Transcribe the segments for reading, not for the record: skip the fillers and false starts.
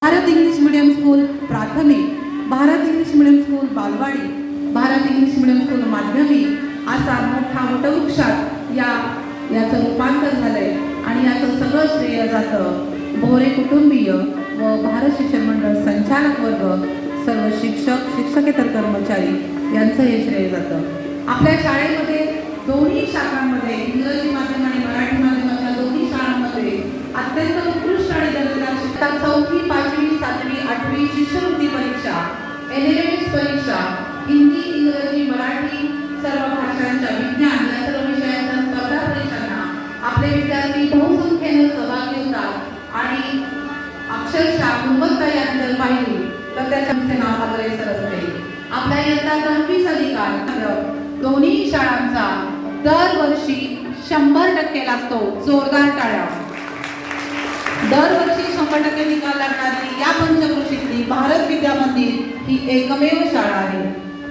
Bharat English medium school प्राथमिक, Bharat English medium school बालवाडी, Bharat English medium school माध्यमिक असा मोठा वटवृक्षात याचं रूपांतर झालंय आणि याचं सगळं श्रेय जातं बोरे कुटुंबीय व भारत शिक्षण मंडळ संचालक वर्ग, सर्व शिक्षक, शिक्षकेतर कर्मचारी यांचं हे श्रेय जातं. आपल्या शाळेमध्ये दोन्ही शाखांमध्ये इंग्रजी माध्यम आणि मराठी माध्यमाच्या दोन्ही शाळांमध्ये अत्यंत उत्कृष्ट आणि दर्जेदार शिक्षण 4वी, 5वी, 7वी, 8वी शिष्यवृत्ती परीक्षा, NLS परीक्षा, हिंदी, इंग्रजी, मराठी सर्व भाषांच्या विज्ञान या सर्व विषयांच्या स्पर्धा परीक्षांना आपले विद्यार्थी बहुसंख्येने सहभागी होतात आणि अक्षरशः गुणवत्ता याबद्दल पाहिली तर त्याच्याचे नाव अग्रेसर असते. आपल्या इयत्ता 10वीचा निकाल दोन्ही शाळांचा दरवर्षी 100% लागतो. जोरदार टाळ्या. दरवर्षी 100% निकाल लागणारी या पंचक्रोशीतली भारत विद्या मंदिर ही एकमेव शाळा आहे.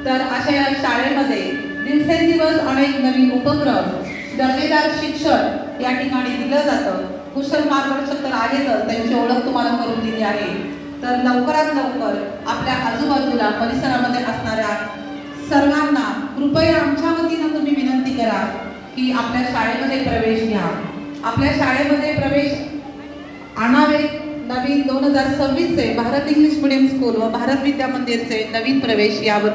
तर अशा या शाळेमध्ये दिवसेंदिवस अनेक नवीन उपक्रम, दर्जेदार शिक्षण या ठिकाणी दिलं जातं. कुशल मार्गदर्शक तर आहेतच, त्यांची ओळख तुम्हाला करून दिली आहे. तर लवकरात लवकर आपल्या आजूबाजूला परिसरामध्ये असणाऱ्या सर्वांना कृपया आमच्या वतीनं तुम्ही विनंती करा की आपल्या शाळेमध्ये प्रवेश घ्या. आपल्या शाळेमध्ये प्रवेश आणावे. नवीन 2026चे भारत इंग्लिश मीडियम स्कूल व भारत विद्या मंदिरचे नवीन प्रवेश यावर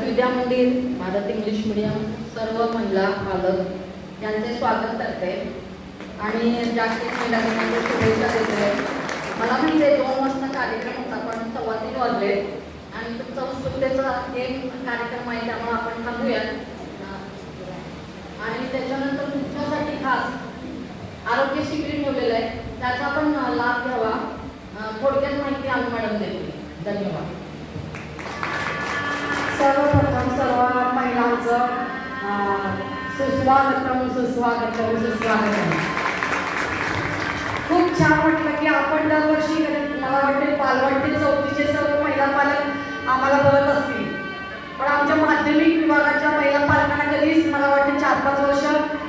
विद्या मंदिर, भारत इंग्लिश मीडियम सर्व महिला पालक यांचे स्वागत करते आणि जागतिक महिला दिनाच्या शुभेच्छा देते. मला म्हणजे 2 वाजता कार्यक्रम होता पण 3:15 वाजले आणि तुमचा उत्सुकतेचा एक कार्यक्रम आहे त्यामुळे आपण थांबूयात. आणि त्याच्यानंतर तुमच्यासाठी खास आरोग्य शिबिर ठेवलेलं आहे, त्याचा पण लाभ घ्यावा. थोडक्यात माहिती आम्ही मॅडम देते. धन्यवाद. सर्वप्रथम सर्व महिलांचं सुस्वागतम. खूप छान वाटलं की आपण दरवर्षी मला वाटते बालवाडी 4थीचे सर्व महिला पालक आम्हाला बघत असतील, पण आमच्या माध्यमिक विभागाच्या महिला पालकांना कधीच मला वाटते 4-5 वर्ष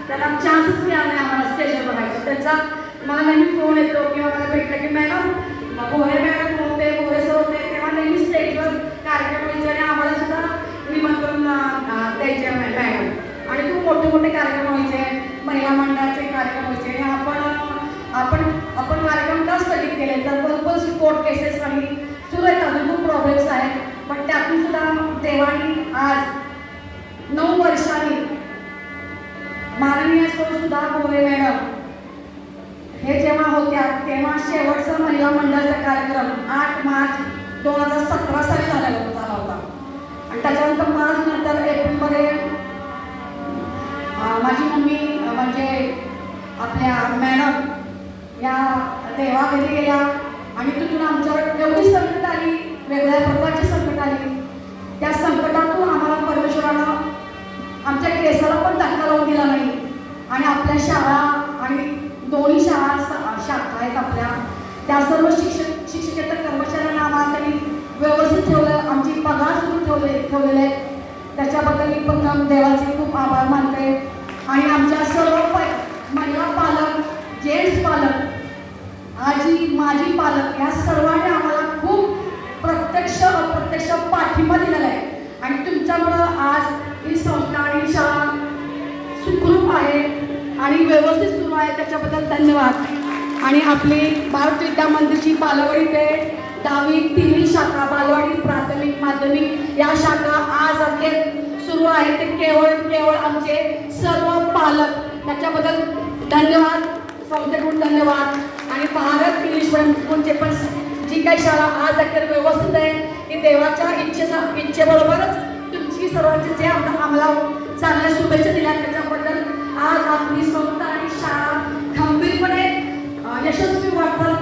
त्यांना चान्सच मिळाला नाही आम्हाला स्टेजवर बघायचं. त्यांचा मला नेहमी फोन येतो किंवा मला भेटलं की मॅडम भोरे मॅडम होते, भोरे सर होते, तेव्हा नेहमी स्टेजवर कार्यक्रम व्हायचे आणि आम्हाला सुद्धा निमंत्रण द्यायचे मॅडम. आणि खूप मोठे मोठे कार्यक्रम व्हायचे, महिला मंडळाचे कार्यक्रम व्हायचे. आपण कार्यक्रम का स्थगित केले तर भरपूर कोर्ट केसेस आणि सुरू आहेत, अजून खूप प्रॉब्लेम्स आहेत. पण त्यातून सुद्धा देवानी आज 9 वर्षांनी माननीय सुधा भोरे मॅडम हे जेव्हा होत्या तेव्हा शेवटचा महिला मंडळाचा कार्यक्रम 8 मार्च 2017 साली झाला होता. आणि त्याच्यानंतर मार्च नंतर एप्रिलमध्ये माझी मम्मी म्हणजे आपल्या मॅडम या देवाघरी गेल्या आणि तिथून आमच्यावर एवढी संकट आली, वेगळ्या प्रकारची संकट आली. त्या संकटातून आम्हाला परमेश्वरानं आमच्या केसाला पण धक्का लावून दिला नाही आणि आपल्या शाळा आणि दोन्ही शाखा आहेत आपल्या, त्या सर्व शिक्षकेतर कर्मचाऱ्यांना आम्हाला त्यांनी व्यवस्थित ठेवलं. आमची पगार सुरू ठेवलेले आहेत, त्याच्याबद्दल मी पण देवाचे खूप आभार मानते. आणि आमच्या सर्व महिला पालक, जेंट्स पालक, आजी माजी पालक या सर्वांनी आम्हाला खूप प्रत्यक्ष अप्रत्यक्ष पाठिंबा दिलेला आहे. आणि तुमच्यामुळं आज ही संस्था आणि शाळा सुखरूप आहे आणि व्यवस्थित सुरू आहे, त्याच्याबद्दल धन्यवाद. आणि आपली भारत विद्या मंदिरची बालवाडी ते 10वी 3ही शाखा, बालवाडी प्राथमिक माध्यमिक या शाखा आज अखेर सुरू आहे. ते केवळ आमचे सर्व पालक, त्याच्याबद्दल धन्यवाद, संस्थेकडून धन्यवाद. आणि भारत इंग्लिश मीडियम स्कूलचे पण जी काही शाळा आज अखेर व्यवस्थित आहे की देवाच्या इच्छेबरोबरच तुमची सर्वांची जे आम्हाला चांगल्या शुभेच्छा दिल्या त्याच्याबद्दल आज आपली संस्था आणि शाळा खंबीरपणे यशस्वी वाटचाल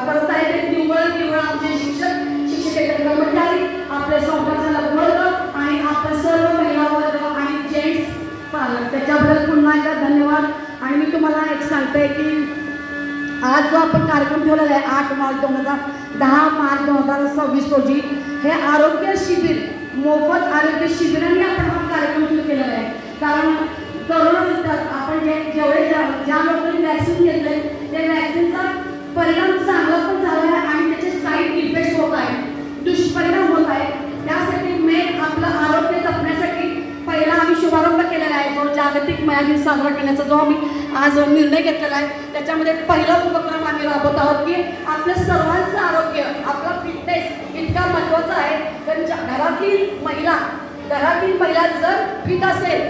करत आहे. ते निव्वळ आमचे शिक्षकेतर कर्मचारी, आपल्या संस्थाचा वर्ग आणि आपल्या सर्व महिला वर्ग आणि जेंट्स पालक, त्याच्याबद्दल पुन्हा एकदा धन्यवाद. आणि मी तुम्हाला एक सांगते की आज जो आपण कार्यक्रम ठेवलेला आहे 8 मार्च 2026 रोजी हे आरोग्य शिबिर मोफत आरोग्य शिबिरांनी आपण हा कार्यक्रम सुरू केलेला आहे. कारण करोनानंतर आपण ज्या लोकांनी वॅक्सिन घेतले त्या वॅक्सिनचा परिणाम चांगला पण झाला आहे आणि त्याचे साईड इफेक्ट होत आहे, दुष्परिणाम होत आहे. त्यासाठी मेन आपलं आरोग्य जपण्यासाठी पहिला आम्ही शुभारंभ केलेला आहे. जो जागतिक महिला दिन साजरा करण्याचा जो आम्ही आज निर्णय घेतलेला आहे त्याच्यामध्ये पहिला उपक्रम आम्ही राबवत आहोत की आपलं सर्वांचं आरोग्य, आपला फिटनेस इतका महत्त्वाचा आहे. तर घरातील महिला जर फिट असेल,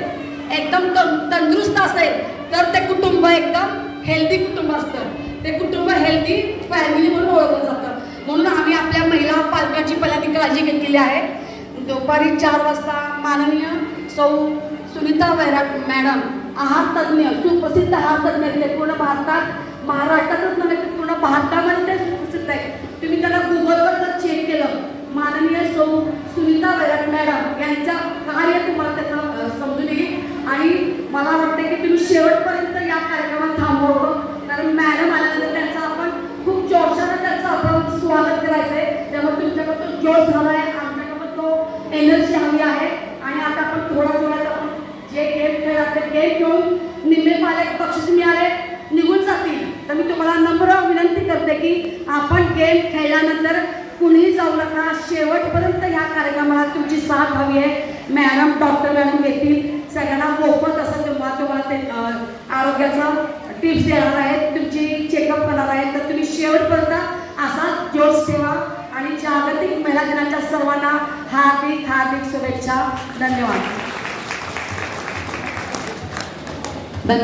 एकदम तंदुरुस्त असेल तर ते कुटुंब एकदम हेल्दी कुटुंब असतं. ते कुटुंब हेल्दी फॅमिली म्हणून ओळखलं जातं. म्हणून आम्ही आपल्या महिला पालकांची पहिल्यांदा काळजी घेतलेली आहे. दुपारी 4 वाजता माननीय सौ सुनीता वैराट मॅडम, आहार तज्ज्ञ, सुप्रसिद्ध आहार तज्ज्ञ, ते पूर्ण भारतात, महाराष्ट्रातच नव्हे तर पूर्ण भारतामध्ये ते सुप्रसिद्ध आहे. तुम्ही त्याला गुगलवर जर चेक केलं, माननीय सौ सुनीता वैराट मॅडम यांचं कार्य तुम्हाला त्याचं समजून येईल. आणि मला वाटतं की तुम्ही शेवटपर्यंत या कार्यक्रमात थांबवलं, कारण मॅडम आल्यानंतर त्यांचं आपण खूप जोशानं त्यांचं आपण स्वागत करायचं आहे. त्यामुळे तुमच्याकडं तो जोश हवा आहे, आमच्याकडं तो एनर्जी हवी आहे. आणि आता आपण थोड्यात आपण जे गेम खेळात ते गेम खेळून निम्मे पालक बक्षीस मिळाले निघून जातील. तर मी तुम्हाला नम्र विनंती करते की आपण गेम खेळल्यानंतर कुणीही जाऊ नका, शेवटपर्यंत ह्या कार्यक्रमाला तुमची साथ हवी आहे. मॅडम, डॉक्टर मॅडम येतील, सगळ्यांना मोफत असं तुम्हाला ते आरोग्याचा टिप्स देणार आहेत, तुमची चेकअप करणार आहेत. तर तुम्ही शेवटपर्यंत असा जोश ठेवा. आणि जागतिक महिला दिनाच्या सर्वांना हार्दिक शुभेच्छा. धन्यवाद.